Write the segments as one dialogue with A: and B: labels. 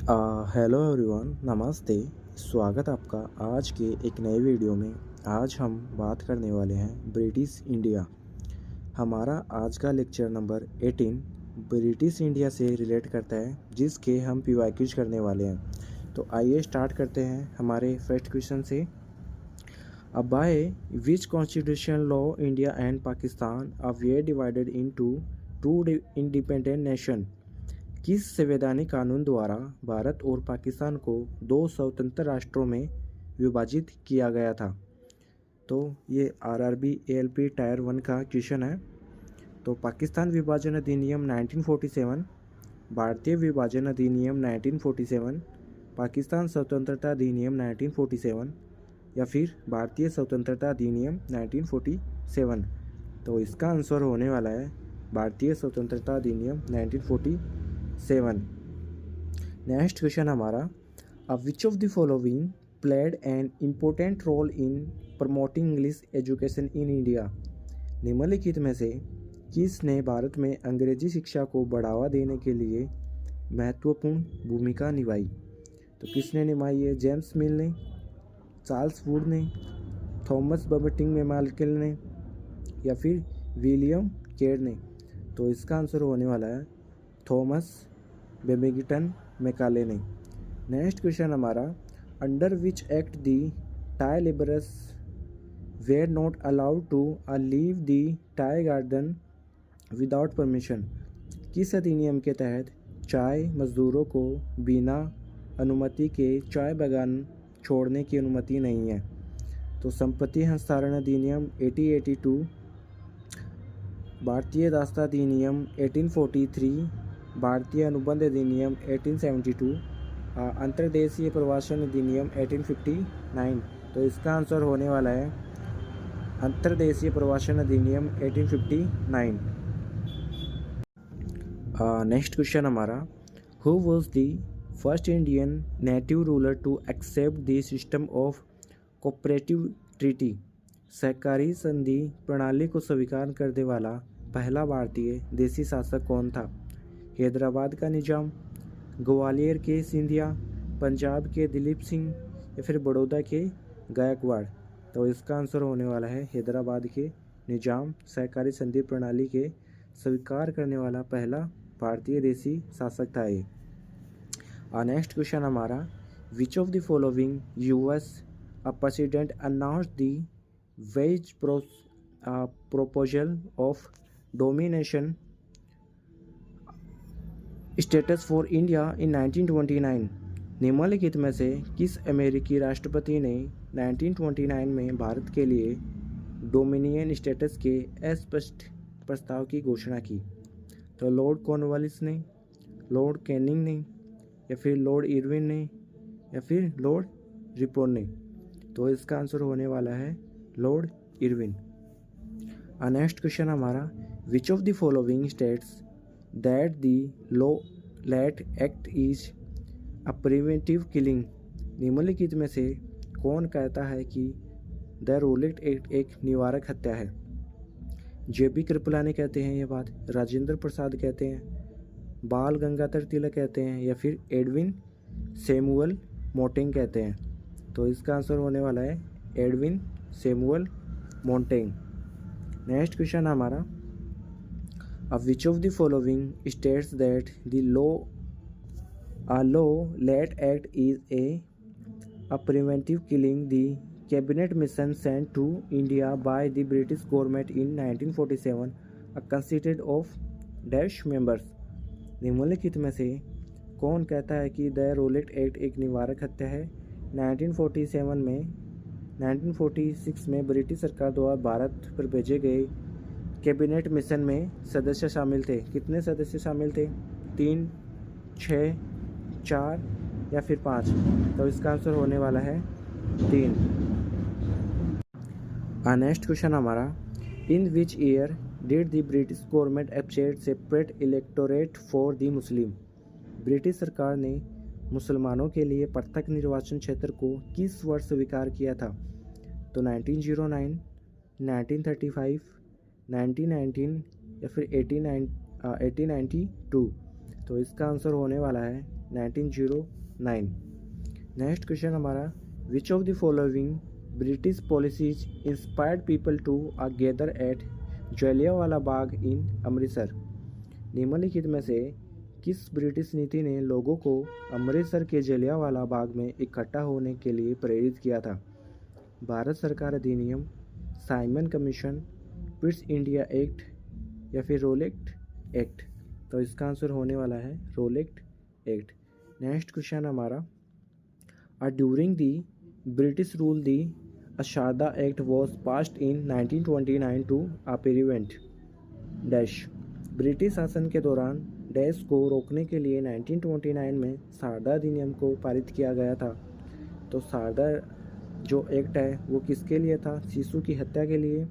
A: Hello everyone, नमस्ते। स्वागत आपका आज के एक नए वीडियो में। आज हम बात करने वाले हैं ब्रिटिश इंडिया। हमारा आज का लेक्चर नंबर 18 ब्रिटिश इंडिया से रिलेट करता है, जिसके हम पीवाईक्यूज करने वाले हैं। तो आइए स्टार्ट करते हैं हमारे फर्स्ट क्वेश्चन से। By which constitution law India and Pakistan way divided into two independent nation. किस संवैधानिक कानून द्वारा भारत और पाकिस्तान को दो स्वतंत्र राष्ट्रों में विभाजित किया गया था? तो ये आरआरबी एएलपी टायर 1 का क्वेश्चन है। तो पाकिस्तान विभाजन अधिनियम 1947, भारतीय विभाजन अधिनियम 1947, पाकिस्तान स्वतंत्रता अधिनियम 1947 या फिर भारतीय स्वतंत्रता अधिनियम 1947। तो इसका आंसर होने वाला है भारतीय स्वतंत्रता अधिनियम 1947। नेक्स्ट क्वेश्चन हमारा, which of the following played an important role in promoting English education in India. निम्नलिखित में से किसने भारत में अंग्रेजी शिक्षा को बढ़ावा देने के लिए महत्वपूर्ण भूमिका निभाई? तो किसने निभाई है? जेम्स मिल ने, चार्ल्स वुड ने, थॉमस बबटिंग मैकॉले ने या फिर विलियम केर ने। तो इसका आंसर होने वाला है थॉमस बेबिंगटन मैकॉले ने। नेक्स्ट क्वेश्चन हमारा, under which act the tea labourers were not allowed to leave the tea garden without permission. किस अधिनियम के तहत चाय मजदूरों को बिना अनुमति के चाय बागान छोड़ने की अनुमति नहीं है? तो संपत्ति हस्तांतरण अधिनियम 1882, भारतीय दास्ता अधिनियम 1843, भारतीय अनुबंध अधिनियम 1872, अंतर्देशीय प्रवासन अधिनियम 1859। तो इसका आंसर होने वाला है अंतर्देशीय प्रवासन अधिनियम 1859। नेक्स्ट क्वेश्चन हमारा, who was the first Indian native ruler to accept the system of cooperative treaty. सहकारी संधि प्रणाली को स्वीकार करने वाला पहला भारतीय देसी शासक कौन था? हैदराबाद का निजाम, ग्वालियर के सिंधिया, पंजाब के दिलीप सिंह या फिर बड़ौदा के गायकवाड़। तो इसका आंसर होने वाला है हैदराबाद के निजाम। सहकारी संधि प्रणाली के स्वीकार करने वाला पहला भारतीय देसी शासक था ये। नेक्स्ट क्वेश्चन हमारा, which of the following US president announced the ways proposal of domination status for India in 1929। निम्नलिखित में से किस अमेरिकी राष्ट्रपति ने 1929 में भारत के लिए डोमिनियन स्टेटस के अस्पष्ट प्रस्ताव की घोषणा की? तो लॉर्ड कॉर्नवालिस ने, लॉर्ड कैनिंग ने या फिर लॉर्ड इरविन ने या फिर लॉर्ड रिपन ने। तो इसका आंसर होने वाला है लॉर्ड इरविन। नेक्स्ट क्वेश्चन हमारा, which of the following states that the law late act is a preventive killing. निम्नलिखित में से कौन कहता है कि द रोलेट एक्ट एक निवारक हत्या है? जेबी कृपलानी कहते हैं ये बात, राजेंद्र प्रसाद कहते हैं, बाल गंगाधर तिलक कहते हैं या फिर एडविन सैमुअल मोंटेग कहते हैं। तो इसका आंसर होने वाला है Edwin Samuel Montagu. Next question हमारा, which of the following states that the law late act is a preventive killing the cabinet mission sent to India by the British government in 1947 consisted of dash members. निम्नलिखित में से कौन कहता है कि the roulette act एक निवारक हत्या है? 1946 में ब्रिटिश सरकार द्वारा भारत पर भेजे गए कैबिनेट मिशन में सदस्य शामिल थे। कितने सदस्य शामिल थे? 3, 6, 4 या फिर 5। तो इसका आंसर होने वाला है 3। नेक्स्ट क्वेश्चन हमारा, in which year did the British government upset separate electorate for the Muslim. British सरकार ने मुसलमानों के लिए पृथक निर्वाचन क्षेत्र को किस वर्ष स्वीकार किया था? तो 1909, 1935, 1919 या फिर 1892। तो इसका आंसर होने वाला है 1909। नेक्स्ट क्वेश्चन हमारा, which of the following British policies inspired people to gather at Jallianwala Bagh in Amritsar. निम्नलिखित में से किस ब्रिटिश नीति ने लोगों को अमृतसर के जलियांवाला बाग में इकट्ठा होने के लिए प्रेरित किया था? भारत सरकार अधिनियम, Simon commission, Pitt's India act या फिर रोलेक्ट एक्ट। तो इसका आंसर होने वाला है रोलेक्ट एक्ट। नेक्स्ट क्वेश्चन हमारा, during the British rule the Sharda act was passed in 1929 to prevent dash. British शासन के दौरान डैश को रोकने के लिए 1929 में शारदा अधिनियम को पारित किया गया था। तो शारदा जो एक्ट है वो किसके लिए था? शिशु की हत्या के लिए,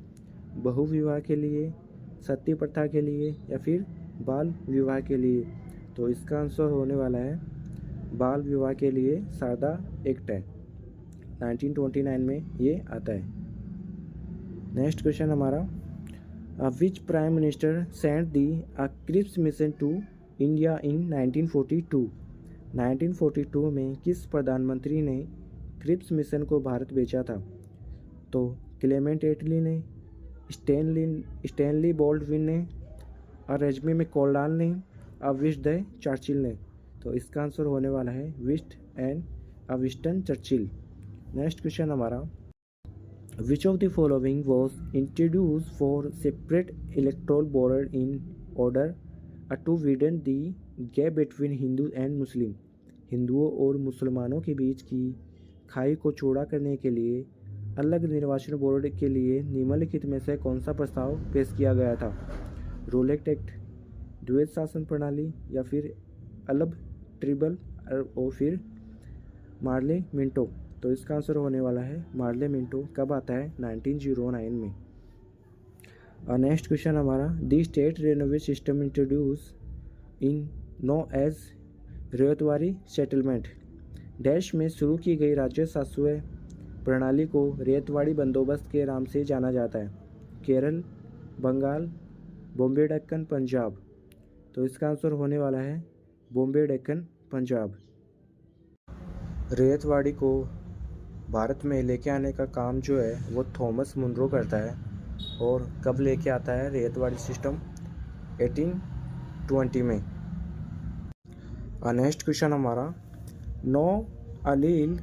A: बहुविवाह के लिए, सती प्रथा के लिए या फिर बाल विवाह के लिए। तो इसका आंसर होने वाला है बाल विवाह के लिए शारदा एक्ट है, 1929 में ये आता है। नेक्स्ट क्वेश्चन हमारा, which prime minister sent the Cripps mission to India in 1942। 1942 में किस प्रधानमंत्री ने क्रिप्स मिशन को भारत भेजा था? तो क्लेमेंट एटली ने, स्टैनली बोल्डविन ने, रेजमी मैकॉर्डाल ने, विंस्टन चर्चिल ने। तो इसका आंसर होने वाला है विंस्टन चर्चिल। नेक्स्ट क्वेश्चन हमारा, which of the following was introduce for separate electoral border in order to widen the gap between Hindu and Muslim. हिंदुओं और मुसलमानों के बीच की खाई को चौड़ा करने के लिए अलग निर्वाचन बोर्ड के लिए निम्नलिखित में से कौन सा प्रस्ताव पेश किया गया था? रोलेक्ट एक्ट, द्वैत शासन प्रणाली या फिर अलब ट्रिबल और फिर मार्ले मिंटो। तो इसका आंसर होने वाला है मार्ले मिंटो। कब आता है? 1909 में। और नेक्स्ट क्वेश्चन हमारा, the state railway system introduce in no age Ryotwari settlement dash में शुरू की गई राज्य शासकीय प्रणाली को रेतवाड़ी बंदोबस्त के नाम से जाना जाता है। केरल, बंगाल, बॉम्बे डेक्कन, पंजाब। तो इसका आंसर होने वाला है बॉम्बे डेक्कन पंजाब। रेतवाड़ी को भारत में लेके आने का काम जो है वो थॉमस मुनरो करता है। और कब लेके आता है रेतवाड़ी सिस्टम? 1820 में। नेक्स्ट क्वेश्चन हमारा, नो अलील,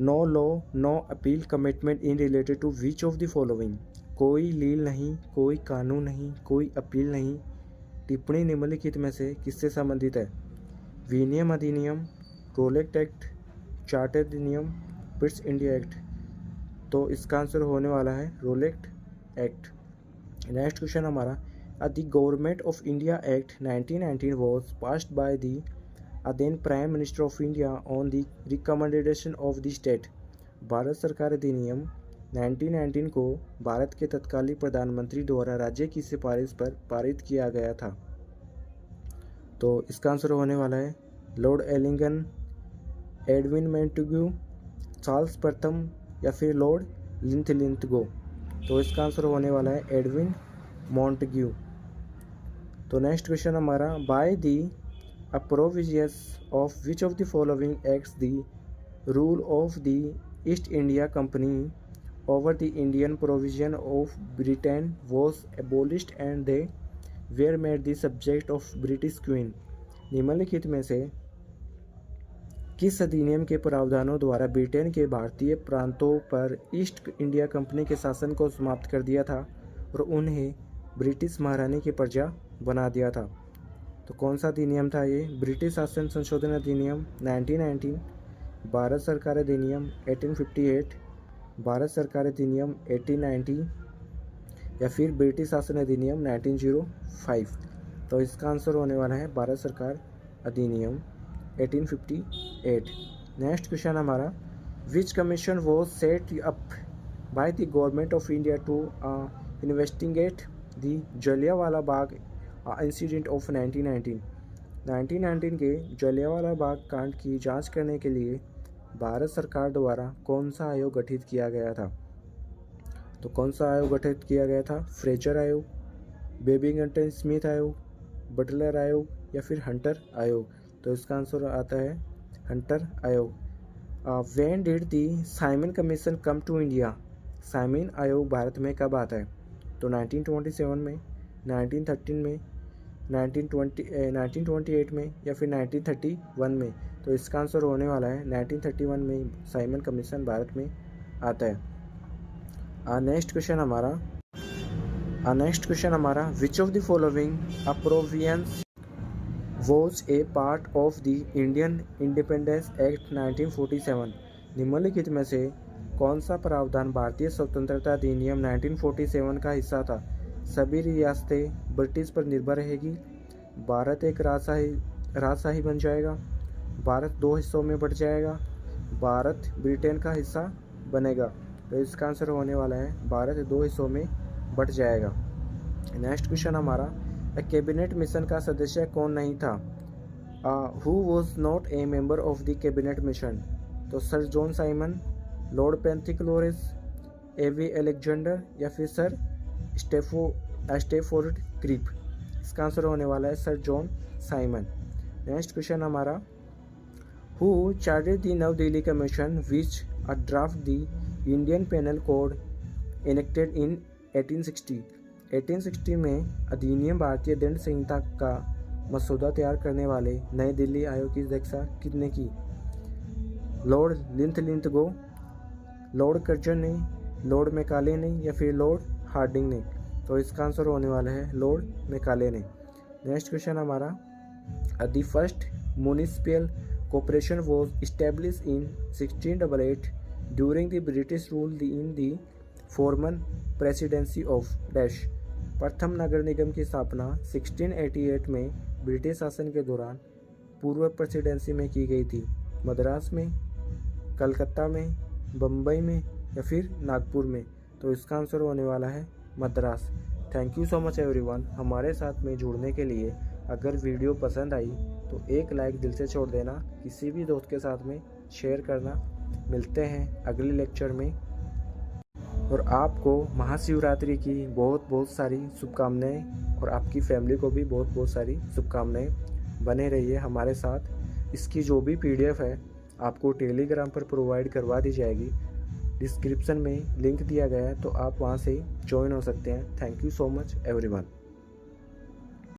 A: no law, no appeal commitment in related to which of the following. कोई लील नहीं, कोई कानून नहीं, कोई अपील नहीं। टिप्पणी निम्नलिखित में से किससे संबंधित है? विनियम अधिनियम, रोलेक्ट एक्ट, चार्टर अधिनियम, पिट्स इंडिया एक्ट। तो इसका आंसर होने वाला है रोलेक्ट एक्ट। नेक्स्ट क्वेश्चन हमारा, the government of India act 1919 was passed by the then prime minister of India on the recommendation of the state. Bharat सरकार अधिनियम 1919 को भारत के तत्कालीन प्रधानमंत्री द्वारा राज्य की सिफारिश पर पारित किया गया था। तो इसका आंसर होने वाला है लॉर्ड एलिंगन, एडविन मोंटेग्यू, चार्ल्स प्रथम या फिर लॉर्ड लिंथलिंथगो। तो इसका आंसर होने वाला है एडविन मोंटेग्यू। तो नेक्स्ट क्वेश्चन हमारा, by the provisions of which of the following acts the rule of the east India company over the Indian provision of Britain was abolished and they were made the subject of British Queen। निम्नलिखित में से किस अधिनियम के प्रावधानों द्वारा Britain के भारतीय प्रांतों पर ईस्ट इंडिया कंपनी के शासन को समाप्त कर दिया था और उन्हें ब्रिटिश महारानी की प्रजा बना दिया था? तो कौन सा अधिनियम था ये? ब्रिटिश शासन संशोधन अधिनियम 1919, भारत सरकार अधिनियम 1858, भारत सरकार अधिनियम 1890 या फिर ब्रिटिश शासन अधिनियम 1905। तो इसका आंसर होने वाला है भारत सरकार अधिनियम 1858। नेक्स्ट क्वेश्चन हमारा, which commission was set up by the government of India to investigate the Jallianwala Bagh incident of 1919। 1919 के जलियांवाला बाग कांड की जांच करने के लिए भारत सरकार द्वारा कौन सा आयोग गठित किया गया था? तो कौन सा आयोग गठित किया गया था? फ्रेजर आयोग, बेबिंगटन स्मिथ आयोग, बटलर आयोग या फिर हंटर आयोग। तो इसका आंसर आता है हंटर आयोग। When did the Simon commission come to India? Simon आयोग भारत में कब आता है? तो 1927 में, 1913 में, 1928 में या फिर 1931 में। तो इसका आंसर होने वाला है 1931 में साइमन कमीशन भारत में आता है। नेक्स्ट क्वेश्चन हमारा which of the following provisions was a part of the Indian Independence Act 1947? निम्नलिखित में से कौन सा प्रावधान भारतीय स्वतंत्रता अधिनियम 1947 का हिस्सा था? सभी रियासतें ब्रिटिश पर निर्भर रहेगी, भारत एक राजशाही बन जाएगा, भारत 2 हिस्सों में बट जाएगा, भारत ब्रिटेन का हिस्सा बनेगा। तो इसका आंसर होने वाला है भारत 2 हिस्सों में बट जाएगा। नेक्स्ट क्वेश्चन हमारा कैबिनेट मिशन का सदस्य कौन नहीं था? Who was not a member of the cabinet mission? तो sir John Simon, lord Pethick Lawrence, A V Alexander या फिर सर स्टेफोर्ड क्रीप। इसका आंसर होने वाला है sir John Simon. Next question हमारा who chaired the new Delhi commission which a drafted the Indian penal code enacted in 1860? 1860 में अधिनियम भारतीय दंड संहिता का मसौदा तैयार करने वाले नई दिल्ली आयोग की अध्यक्षता किसने की? लॉर्ड लिंथलिंथगो, लॉर्ड कर्जन ने, लॉर्ड मैकाले ने या फिर लॉर्ड हार्डिंग ने? तो इसका आंसर होने वाला है लॉर्ड मैकाले ने। नेक्स्ट क्वेश्चन हमारा the first municipal corporation was established in 1688 during the British rule in the Forman presidency of dash. प्रथम नगर निगम की स्थापना 1688 में ब्रिटिश शासन के दौरान पूर्व प्रेसिडेंसी में की गई थी। मद्रास में, कलकत्ता में, बम्बई में या फिर नागपुर में? तो इसका आंसर होने वाला है Madras. Thank you so much everyone हमारे साथ में जुड़ने के लिए। अगर वीडियो पसंद आई तो एक लाइक दिल से छोड़ देना, किसी भी दोस्त के साथ में शेयर करना। मिलते हैं अगले लेक्चर में और आपको महाशिवरात्रि की बहुत बहुत सारी शुभकामनाएं और आपकी फैमिली को भी बहुत बहुत सारी शुभकामनाएं। बने रहिए हमारे साथ। इसकी जो भी PDF है आपको टेलीग्राम पर प्रोवाइड करवा दी जाएगी। डिस्क्रिप्शन में लिंक दिया गया है तो आप वहां से ज्वाइन हो सकते हैं। Thank you so much everyone.